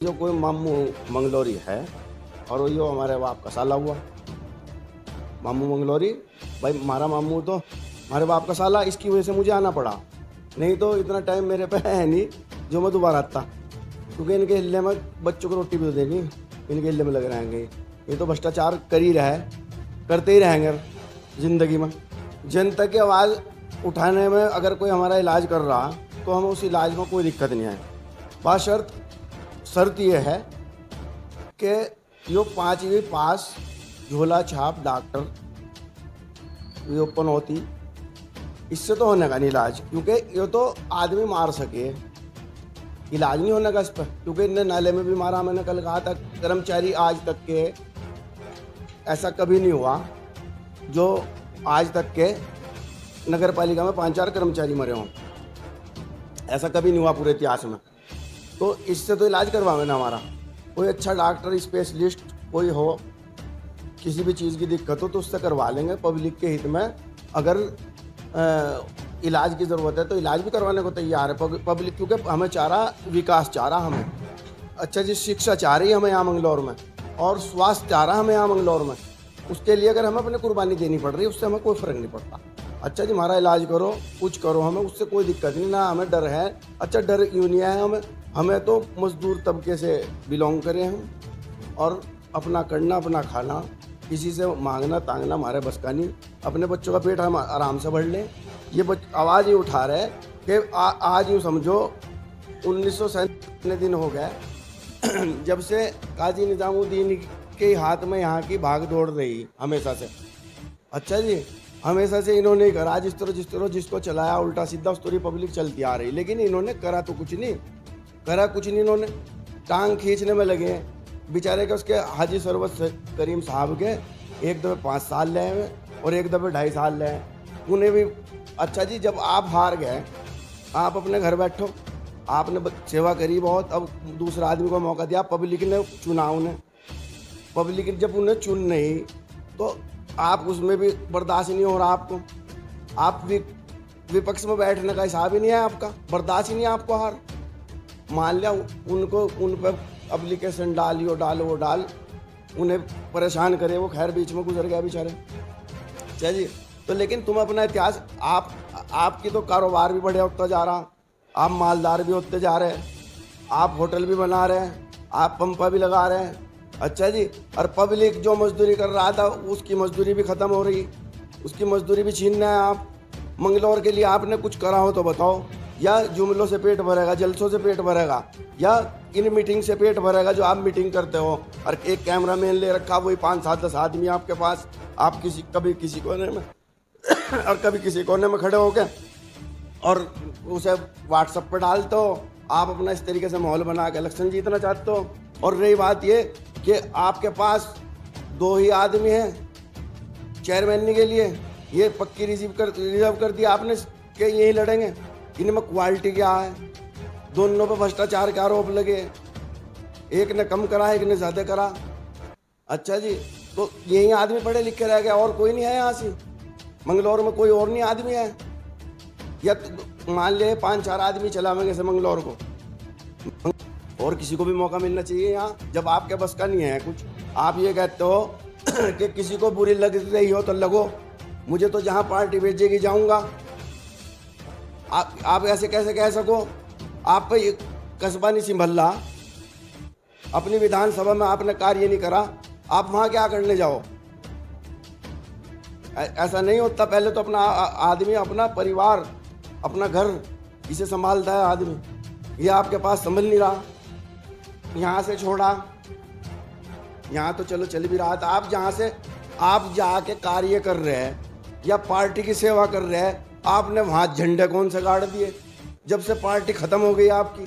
जो कोई मामू मंगलोरी है और यो हमारे बाप का साला हुआ। मामू मंगलोरी भाई, हमारा मामू तो हमारे बाप का साला, इसकी वजह से मुझे आना पड़ा। नहीं तो इतना टाइम मेरे पे है नहीं जो मैं दोबारा आता, क्योंकि इनके हिल्ले में बच्चों को रोटी भी तो देनी, इनके हिल्ले में लग रहेंगे। ये तो भ्रष्टाचार कर ही रहा है, करते ही रहेंगे ज़िंदगी में। जनता की आवाज़ उठाने में अगर कोई हमारा इलाज कर रहा तो हमें उस इलाज में कोई दिक्कत नहीं है। बात शर्त ये है कि यो 5वीं पास झोला छाप डॉक्टर ये ओपन होती, इससे तो होने का नहीं इलाज, क्योंकि ये तो आदमी मार सके, इलाज नहीं होने का इस पर। क्योंकि इन्हें नाले में भी मारा, मैंने कल कहा था कर्मचारी आज तक के ऐसा कभी नहीं हुआ जो आज तक के नगर पालिका में 5-4 कर्मचारी मरे हों, ऐसा कभी नहीं हुआ पूरे इतिहास में। तो इससे तो इलाज करवावे ना हमारा। कोई अच्छा डॉक्टर स्पेशलिस्ट कोई हो, किसी भी चीज़ की दिक्कत हो तो उससे करवा लेंगे पब्लिक के हित में। अगर इलाज की ज़रूरत है तो इलाज भी करवाने को तैयार है पब्लिक, क्योंकि हमें चाह रहा विकास, चाह रहा हमें अच्छा जी शिक्षा चाह रही है हमें यहाँ मंगलौर में, और स्वास्थ्य चाह रहा हमें यहाँ मंगलौर में। उसके लिए अगर हमें अपने कुर्बानी देनी पड़ रही है, उससे हमें कोई फ़र्क नहीं पड़ता। अच्छा जी हमारा इलाज करो, कुछ करो, हमें उससे कोई दिक्कत नहीं, ना हमें डर है। अच्छा डर क्यों नहीं है हमें तो मजदूर तबके से बिलोंग करें हम, और अपना करना अपना खाना, किसी से मांगना तांगना हमारे बस का नहीं। अपने बच्चों का पेट हम आराम से भर लें। ये आवाज़ ही उठा रहे कि आज यूँ समझो 1937 दिन हो गए जब से काजी निज़ामुद्दीन के हाथ में यहाँ की भाग दौड़ रही हमेशा से। अच्छा जी हमेशा से इन्होंने ही करा, जिस तरह जिसको चलाया उल्टा सीधा उस तरह पब्लिक चलती आ रही, लेकिन इन्होंने करा तो कुछ नहीं, इन्होंने टांग खींचने में लगे हैं बेचारे के। उसके हाजी सरवत करीम साहब के एक दफ़े 5 साल ले हैं और एक दफ़े 2.5 साल ले हैं, उन्हें भी। अच्छा जी जब आप हार गए, आप अपने घर बैठो, आपने सेवा करी बहुत, अब दूसरा आदमी को मौका दिया, पब्लिक ने चुना उन्हें, पब्लिक ने जब उन्हें चुन नहीं तो आप उसमें भी बर्दाश्त नहीं हो रहा आपको। आप भी विपक्ष में बैठने का हिसाब ही नहीं है आपका, बर्दाश्त ही नहीं है आपको हार। मान लिया उनको उन पर एप्लीकेशन डाल, उन्हें परेशान करे, वो खैर बीच में गुजर गया बेचारे। अच्छा जी तो लेकिन तुम अपना इतिहास, आपकी तो कारोबार भी बढ़िया होता जा रहा, आप मालदार भी होते जा रहे हैं, आप होटल भी बना रहे हैं, आप पंपा भी लगा रहे हैं। अच्छा जी और पब्लिक जो मजदूरी कर रहा था उसकी मजदूरी भी ख़त्म हो रही, उसकी मजदूरी भी छीन रहे हैं आप। मंगलौर के लिए आपने कुछ करा हो तो बताओ, या जुमलों से पेट भरेगा, जलसों से पेट भरेगा, या इन मीटिंग से पेट भरेगा जो आप मीटिंग करते हो और एक कैमरा मैन ले रखा, वही 5-7-10 आदमी आपके पास, आप कभी किसी कोने में और कभी किसी कोने में खड़े हो गए और उसे व्हाट्सएप पर डालते हो। आप अपना इस तरीके से माहौल बना के इलेक्शन जीतना चाहते हो। और रही बात ये कि आपके पास 2 ही आदमी हैं चेयरमैन के लिए, ये पक्की रिजर्व कर दिया आपने कि यही लड़ेंगे। इनमें क्वालिटी क्या है? दोनों पे भ्रष्टाचार के आरोप लगे, एक ने कम करा, एक ने ज़्यादा करा। अच्छा जी तो यही आदमी पढ़े लिखे रह गया, और कोई नहीं है यहाँ से मंगलौर में, कोई और नहीं आदमी है? या तो मान ले 5-4 आदमी चलावेंगे से मंगलौर को, और किसी को भी मौका मिलना चाहिए यहाँ। जब आपके बस का नहीं है कुछ, आप ये कहते हो कि किसी को बुरी लग रही हो तो लगो, मुझे तो जहाँ पार्टी भेजेगी जाऊँगा। आप ऐसे कैसे कह सको? आप पे ये कस्बा नहीं संभला, अपनी विधानसभा में आपने कार्य नहीं करा, आप वहाँ क्या करने जाओ? ऐसा नहीं होता। पहले तो अपना आदमी, अपना परिवार, अपना घर, इसे संभालता है आदमी। ये आपके पास संभल नहीं रहा, यहाँ से छोड़ा, यहाँ तो चलो चल भी रहा था। आप जहाँ से आप जाके कार्य कर रहे हैं या पार्टी की सेवा कर रहे हैं, आपने वहाँ झंडे कौन से गाड़ दिए जब से पार्टी ख़त्म हो गई आपकी?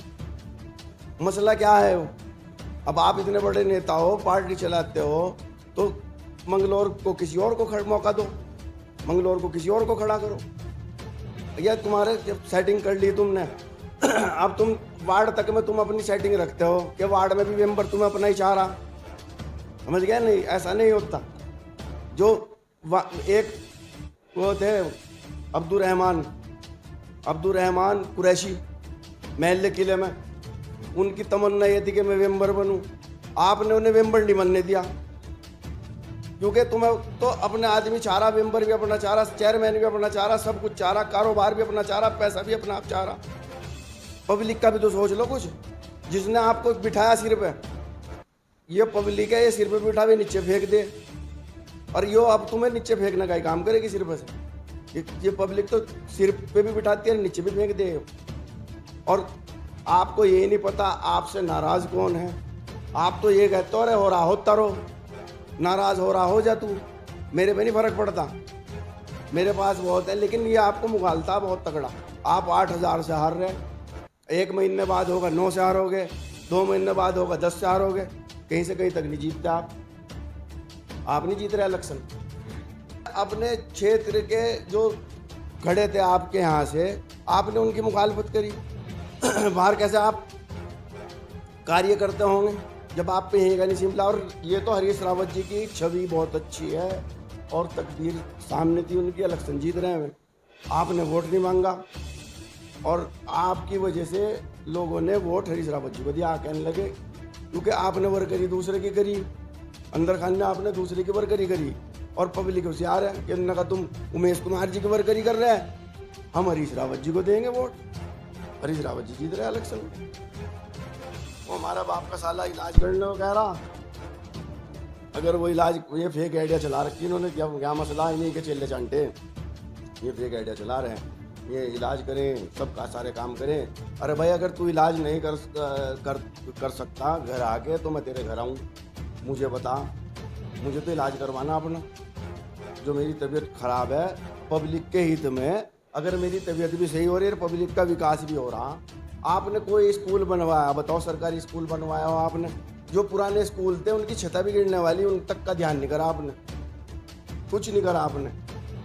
मसला क्या है वो? अब आप इतने बड़े नेता हो, पार्टी चलाते हो, तो मंगलौर को किसी और को मौका दो, मंगलौर को किसी और को खड़ा करो। या तुम्हारे जब सेटिंग कर ली तुमने अब तुम वार्ड तक में तुम अपनी सेटिंग रखते हो कि वार्ड में भी मेंबर तुम्हें अपना ही चाह रहा। समझ गया? नहीं, ऐसा नहीं होता। जो एक वो थे अब्दुल रहमान कुरैशी महल किले में, उनकी तमन्ना ये थी कि मैं मेंबर बनूं, आपने उन्हें मेंबर नहीं बनने दिया, क्योंकि तुम्हें तो अपने आदमी चाह रहा, मेंबर भी अपना चाह रहा, चेयरमैन भी अपना चाह रहा, सब कुछ चाह रहा, कारोबार भी अपना चाह रहा, पैसा भी अपना आप चाह रहा। पब्लिक का भी तो सोच लो कुछ। जिसने आपको बिठाया सिर पे, ये पब्लिक है, ये सिर पे बिठा भी नीचे फेंक दे, और यो अब तुम्हें नीचे फेंकने का ही काम करेगी सिर पे से। ये पब्लिक तो सिर पे भी बिठाती है, नीचे भी फेंक दे। और आपको ये नहीं पता आपसे नाराज कौन है। आप तो ये कहते हो, अरे हो रहा होता रहो, नाराज हो रहा हो जा तू, मेरे पे नहीं फर्क पड़ता, मेरे पास बहुत है। लेकिन ये आपको मुगालता बहुत तगड़ा। आप 8,000 से हार रहे, 1 महीने बाद होगा 9 से हारोगे, 2 महीने बाद होगा 10 से हारोगे, कहीं से कहीं तक नहीं जीतते आप नहीं जीत रहे इलेक्शन। अपने क्षेत्र के जो खड़े थे आपके यहाँ से, आपने उनकी मुखालफत करी। बाहर कैसे आप कार्य करते होंगे जब आप पे यही का नहीं सिमला। और ये तो हरीश रावत जी की छवि बहुत अच्छी है और तकदीर सामने थी उनकी, इलेक्शन जीत रहे हैं। आपने वोट नहीं मांगा और आपकी वजह से लोगों ने वोट हरीश रावत जी को दिया। कहने लगे क्योंकि आपने वर्करी दूसरे की करी, अंदर खान ने आपने दूसरे की वर्करी करी, और पब्लिक होशियार है कि उन्होंने कहा तुम उमेश कुमार जी की वर्करी कर रहे हैं, हम हरीश रावत जी को देंगे वोट। हरीश रावत जी जीत रहे इलेक्शन। वो हमारा बाप का साला इलाज करने को कह रहा, अगर वो इलाज, ये फेक आइडिया चला रखी इन्होंने, क्या मसला है, नहीं के चेले चांटे ये फेक आइडिया चला रहे हैं, ये इलाज करें, सबका सारे काम करें। अरे भाई अगर तू इलाज नहीं कर सकता घर आके, तो मैं तेरे घर आऊँ, मुझे बता, मुझे तो इलाज करवाना अपना। जो मेरी तबीयत ख़राब है, पब्लिक के हित में, अगर मेरी तबीयत भी सही हो रही है, पब्लिक का विकास भी हो रहा। आपने कोई स्कूल बनवाया, बताओ सरकारी स्कूल बनवाया हो आपने? जो पुराने स्कूल थे उनकी छतें भी गिरने वाली, उन तक का ध्यान नहीं करा आपने, कुछ नहीं करा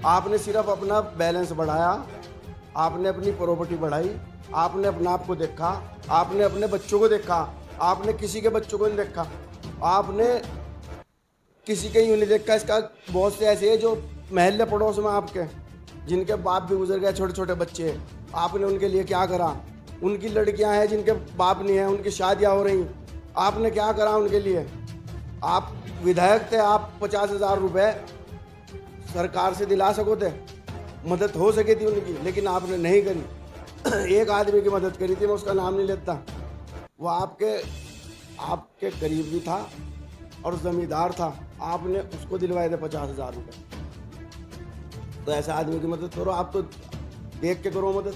आपने सिर्फ अपना बैलेंस बढ़ाया, आपने अपनी प्रॉपर्टी बढ़ाई, आपने अपने आप को देखा, आपने अपने बच्चों को देखा, आपने किसी के बच्चों को नहीं देखा, आपने किसी के यूँ नहीं देखा। इसका बहुत से ऐसे हैं जो महल्ले पड़ोस में आपके, जिनके बाप भी गुजर गए, छोटे छोटे बच्चे, आपने उनके लिए क्या करा? उनकी लड़कियां हैं जिनके बाप नहीं है, उनकी शादियां हो रही, आपने क्या करा उनके लिए? आप विधायक थे, आप 50,000 रुपये सरकार से दिला सको थे, मदद हो सकी थी उनकी, लेकिन आपने नहीं करी। एक आदमी की मदद करी थी, मैं उसका नाम नहीं लेता, वो आपके करीब भी था और ज़मींदार था, आपने उसको दिलवाए थे 50,000 रुपये। तो ऐसे आदमी की मदद करो, आप तो देख के करो मदद।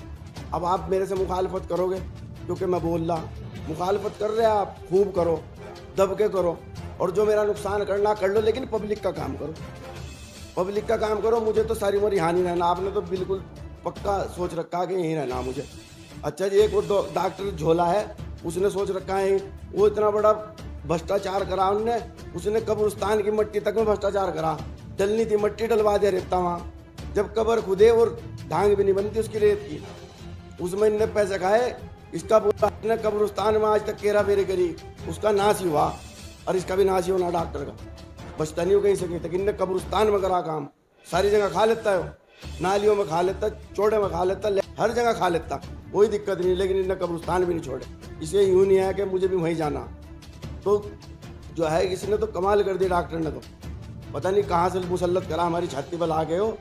अब आप मेरे से मुखालफत करोगे क्योंकि मैं बोल रहा, मुखालफत कर रहे हैं आप, खूब करो, दब के करो, और जो मेरा नुकसान करना कर लो, लेकिन पब्लिक का काम करो, पब्लिक का काम करो। मुझे तो सारी उम्र यहाँ नहीं रहना, आपने तो बिल्कुल पक्का सोच रखा कि यहीं रहना मुझे। अच्छा जी, एक वो डॉक्टर झोला है, उसने सोच रखा है, वो इतना बड़ा भ्रष्टाचार करा उसने कब्रिस्तान की मिट्टी तक में भ्रष्टाचार करा, डलनी थी मिट्टी डलवा दिया रेता वहाँ, जब कब्र खुदे और ढांग भी नहीं बनती उसकी रेत की, उसमें इनने पैसे खाए। इसका पूरा ने कब्रिस्तान में आज तक केरा फेरी करी, उसका नाश ही हुआ, और इसका भी नाश ही होना डॉक्टर का, बचता नहीं हो कहीं से कहीं तक। इनने कब्रिस्तान में करा काम, सारी जगह खा लेता है, नालियों में खा लेता, चौड़े में खा लेता, हर जगह खा लेता, कोई दिक्कत नहीं, लेकिन इनने कब्रिस्तान भी नहीं छोड़े। इसे यूँ नहीं है कि मुझे भी वहीं जाना। तो जो है इसने तो कमाल कर दिया, डॉक्टर ने तो पता नहीं कहाँ से मुसल्लत करा, हमारी छाती पर आ गए हो।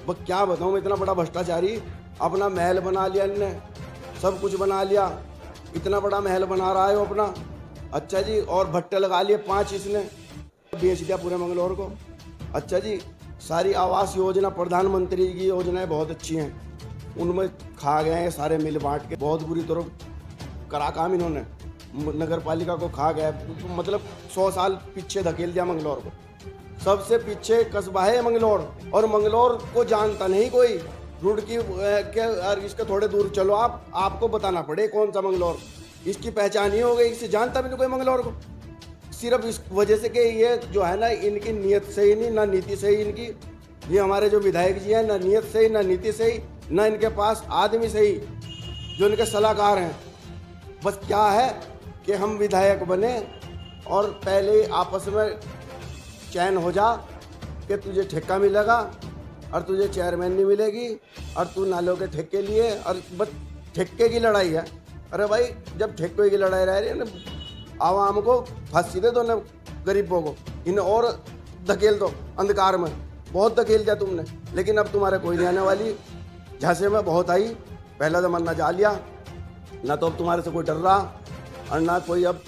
बस क्या बताऊँ मैं, इतना बड़ा भ्रष्टाचारी, अपना महल बना लिया इनने, सब कुछ बना लिया, इतना बड़ा महल बना रहा है वो अपना। अच्छा जी, और भट्टे लगा लिए 5 इसने, बेच दिया पूरे मंगलौर को। अच्छा जी, सारी आवास योजना, प्रधानमंत्री की योजनाएं बहुत अच्छी हैं, उनमें खा गए हैं सारे मिल बांट के, बहुत बुरी तरह करा काम इन्होंने, नगर पालिका को खा गए, मतलब 100 साल पीछे धकेल दिया मंगलौर को। सबसे पीछे कस्बा है मंगलौर, और मंगलौर को जानता नहीं कोई। रुड़की के इसके थोड़े दूर चलो आपको बताना पड़े कौन सा मंगलौर, इसकी पहचान ही हो गई, इसे जानता भी नहीं कोई मंगलौर को। सिर्फ इस वजह से कि ये जो है ना, इनकी नीयत सही नहीं, ना नीति सही इनकी। ये हमारे जो विधायक जी हैं, ना नीयत सही, ना नीति सही, ना इनके पास आदमी सही जो इनके सलाहकार हैं। बस क्या है कि हम विधायक बने और पहले आपस में चैन हो जा कि तुझे ठेका मिलेगा और तुझे चेयरमैन नहीं मिलेगी, और तू नालों के ठेके लिए, और बस ठेके की लड़ाई है। अरे भाई, जब ठेकों की लड़ाई रह रही है ना, आवाम को फांसी दे दो ना, गरीबों को, इन्हें और धकेल दो अंधकार में। बहुत धकेल दिया तुमने, लेकिन अब तुम्हारे कोई नहीं आने वाली। झांसे में बहुत आई, पहला जमाना जा लिया ना, तो अब तुम्हारे से कोई डर रहा और ना कोई अब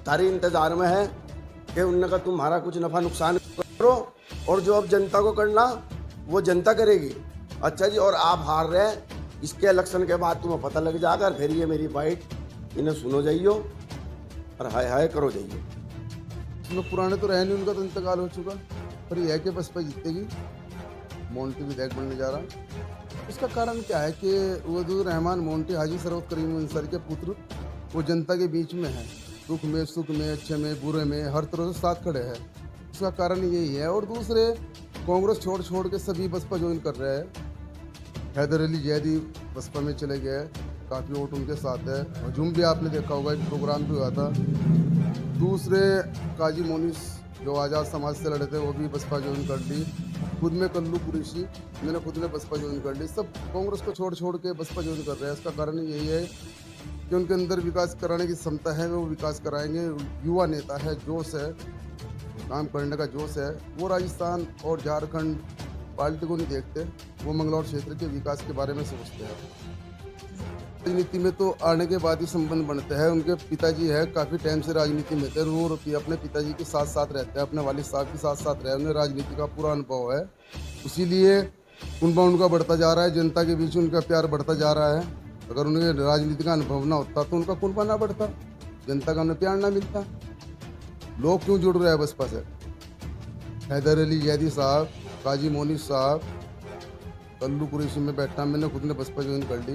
तारी इंतजार में है कि उनने का तुम्हारा कुछ नफा नुकसान करो, और जो अब जनता को करना वो जनता करेगी। अच्छा जी, और आप हार रहे हैं, इसके इलेक्शन के बाद तुम्हें पता लग जाएगा, फिर ये मेरी बाइट इन्हें सुनो जाइयो और हाय हाय करो जाइयो। इसमें पुराने तो रहे नहीं, उनका तो इंतकाल हो चुका, पर यह है कि बसपा जीतेगी, मोन्टी विधायक बनने जा रहा। इसका कारण क्या है कि वदूद रहमान मोन्टी हाजी सरवत करीम अंसारी के पुत्र, वो जनता के बीच में है, दुख में सुख में अच्छे में बुरे में हर तरह से साथ खड़े हैं। इसका कारण यही है। और दूसरे, कांग्रेस छोड़ के सभी बसपा ज्वाइन कर रहे हैं। हैदर अली जैदी बसपा में चले गए, काफ़ी वोट उनके साथ है। हजूम भी आपने देखा होगा, एक प्रोग्राम भी हुआ था। दूसरे, काजी मोनिस जो आज़ाद समाज से लड़े थे, वो भी बसपा ज्वाइन कर ली। खुद में कल्लू कुरैशी, मैंने खुद ने बसपा ज्वाइन कर ली। सब कांग्रेस को छोड़ के बसपा ज्वाइन कर रहे हैं। इसका कारण यही है कि उनके अंदर विकास कराने की क्षमता है, वो विकास कराएंगे। युवा नेता है, जोश है, काम करने का जोश है। वो राजस्थान और झारखंड पार्टी को नहीं देखते, वो मंगलौर क्षेत्र के विकास के बारे में सोचते हैं। राजनीति में तो आने के बाद ही संबंध बनते हैं। उनके पिताजी है, काफ़ी टाइम से राजनीति में थे, वो अपने पिताजी के साथ साथ रहते हैं, अपने वालिद साहब के साथ साथ रहे, उन्हें राजनीति का पूरा अनुभव है। इसीलिए उनका बढ़ता जा रहा है, जनता के बीच उनका प्यार बढ़ता जा रहा है। अगर उन्हें राजनीति का अनुभव ना होता तो उनका कुनबा ना बढ़ता, जनता का उन्हें प्यार ना मिलता। लोग क्यों जुड़ रहे हैं बसपा से? हैदर अली जैदी साहब, काजी मोनिस साहब, कल्लू कुरैशी में बैठा, मैंने खुद ने बसपा ज्वाइन कर ली।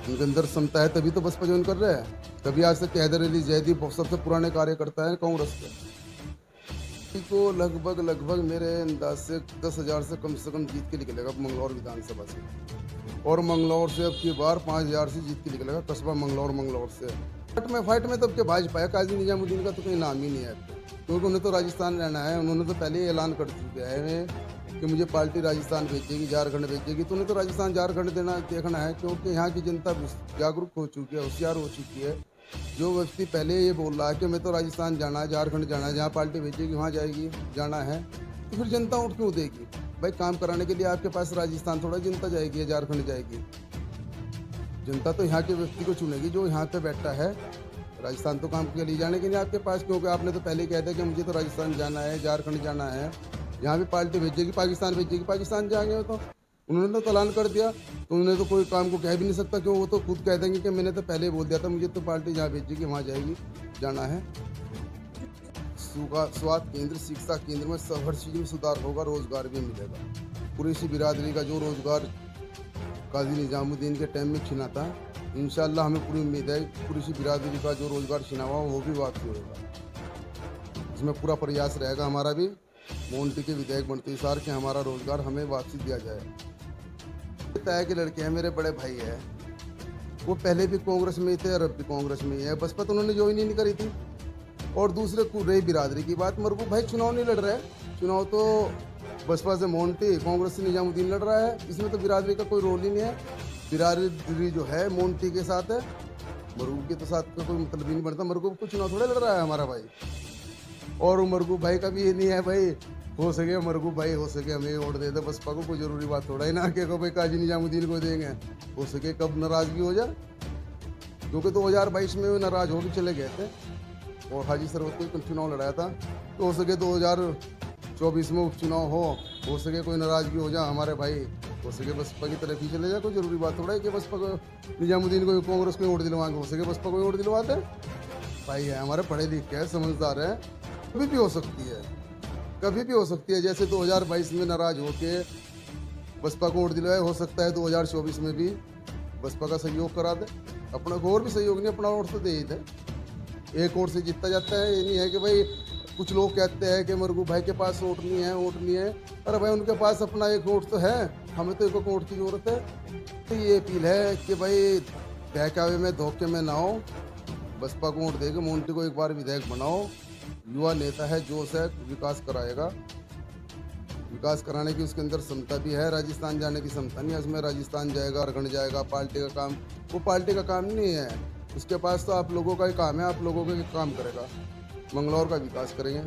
उनके अंदर क्षमता है तभी तो बसपा ज्वाइन कर रहे हैं। कभी आज तक हैदर अली जैदी सबसे पुराने कार्यकर्ता है कांग्रेस के। तो लगभग मेरे अंदाज से 10,000 से कम जीत के निकलेगा मंगलौर विधानसभा से, और मंगलौर से अब की बार 5,000 से जीत के निकलेगा कस्बा मंगलौर से। फाइट में तो अब के भाजपा है, काजी निजामुद्दीन का तो कोई नाम ही नहीं है, क्योंकि उन्हें तो राजस्थान रहना है। उन्होंने तो पहले ही ऐलान कर दिया है कि मुझे पार्टी राजस्थान भेजेगी, झारखंड भेजेगी। तो उन्हें तो राजस्थान झारखंड देखना है, क्योंकि यहाँ की जनता जागरूक हो चुकी है, होशियार हो चुकी है। जो व्यक्ति पहले ये बोल रहा है कि मैं तो राजस्थान जाना है, झारखंड जाना है, जहाँ पार्टी भेजेगी वहाँ जाएगी, जाना है, तो फिर जनता उठ क्यों देगी? भाई, काम कराने के लिए आपके पास राजस्थान थोड़ा जनता जाएगी या झारखंड जाएगी? जनता तो यहाँ के व्यक्ति को चुनेगी जो यहाँ पे बैठा है। राजस्थान तो काम के लिए जाने के लिए आपके पास, क्योंकि आपने तो पहले ही कह दिया कि मुझे तो राजस्थान जाना है, झारखंड जाना है, यहाँ भी पार्टी भेजेगी, पाकिस्तान भेजेगी, पाकिस्तान जाएंगे। तो उन्होंने तो ऐलान कर दिया, तो उन्हें तो कोई काम को कह भी नहीं सकता, क्यों? वो तो खुद कह देंगे कि मैंने तो पहले बोल दिया था, मुझे तो पार्टी जहाँ भेजेगी वहाँ जाएगी, जाना है। स्वास्थ्य केंद्र, शिक्षा केंद्र में हर चीज़ में सुधार होगा, रोजगार भी मिलेगा। कुरैशी बिरादरी का जो रोजगार काजी निजामुद्दीन के टाइम में छिना था, इंशाल्लाह हमें पूरी उम्मीद है कुरैशी बिरादरी का जो रोजगार छिना हुआ वो भी वापसी होगा। इसमें पूरा प्रयास रहेगा हमारा भी, मोन्टी के विधायक बनते सार के हमारा रोजगार हमें वापसी दिया जाए। तय के लड़के हैं, मेरे बड़े भाई है, वो पहले भी कांग्रेस में थे और अब भी कांग्रेस में ही है। बसपा तो उन्होंने ज्वाइन ही नहीं करी थी। और दूसरे रही बिरादरी की बात, मरगूब भाई चुनाव नहीं लड़ रहे, चुनाव तो बसपा से मोन्टी, कांग्रेस से निजामुद्दीन लड़ रहा है। इसमें तो बिरादरी का कोई रोल ही नहीं है। बिरादरी जो है मोन्टी के साथ है, मरगूब के तो साथ का कोई मतलब ही नहीं बनता। मरगूब को चुनाव थोड़ा लड़ रहा है हमारा भाई, और मरगूब भाई का भी ये नहीं है भाई हो सके मरगूब भाई हो सके हमें वोट दे दे बसपा को, कोई जरूरी बात थोड़ा ही ना कि भाई काजी निजामुद्दीन को देंगे। हो सके कब नाराजगी हो जाए, क्योंकि 2022 में वो नाराज होकर चले गए थे और हाजी सरवत को चुनाव लड़ाया था। तो हो सके 2024 में उपचुनाव हो सके कोई नाराजगी हो जाए हमारे भाई, हो सके बसपा की तरफ ही चले जाए। कोई जरूरी बात थोड़ा है कि बसपा को निजामुद्दीन को कांग्रेस को वोट दिलवाएंगे, हो सके बसपा को वोट दिलवाते भाई है हमारे, पढ़े लिखे हैं, समझदार हैं। कभी भी हो सकती है, कभी भी हो सकती है। जैसे 2022 में नाराज होके बसपा को वोट दिलवाए, हो सकता है 2024 में भी बसपा का सहयोग करा दे। अपना को और भी सहयोग नहीं, अपना वोट तो दे ही दे। एक वोट से जीतता जाता है, ये नहीं है कि भाई कुछ लोग कहते हैं कि मरगूब भाई के पास वोट नहीं है। अरे भाई उनके पास अपना एक वोट तो है, हमें तो एक वोट की ज़रूरत है। तो ये अपील है कि भाई बहकावे में धोखे में ना हो, बसपा को वोट देके मोन्टी को एक बार विधायक बनाओ। युवा नेता है, जोश है, विकास कराएगा, विकास कराने की उसके अंदर क्षमता भी है, राजस्थान जाने की क्षमता नहीं है उसमें। राजस्थान जाएगा, झारखंड जाएगा, पार्टी का काम, वो पार्टी का काम नहीं है उसके पास। तो आप लोगों का ही काम है, आप लोगों का ही काम करेगा, मंगलौर का विकास करेंगे।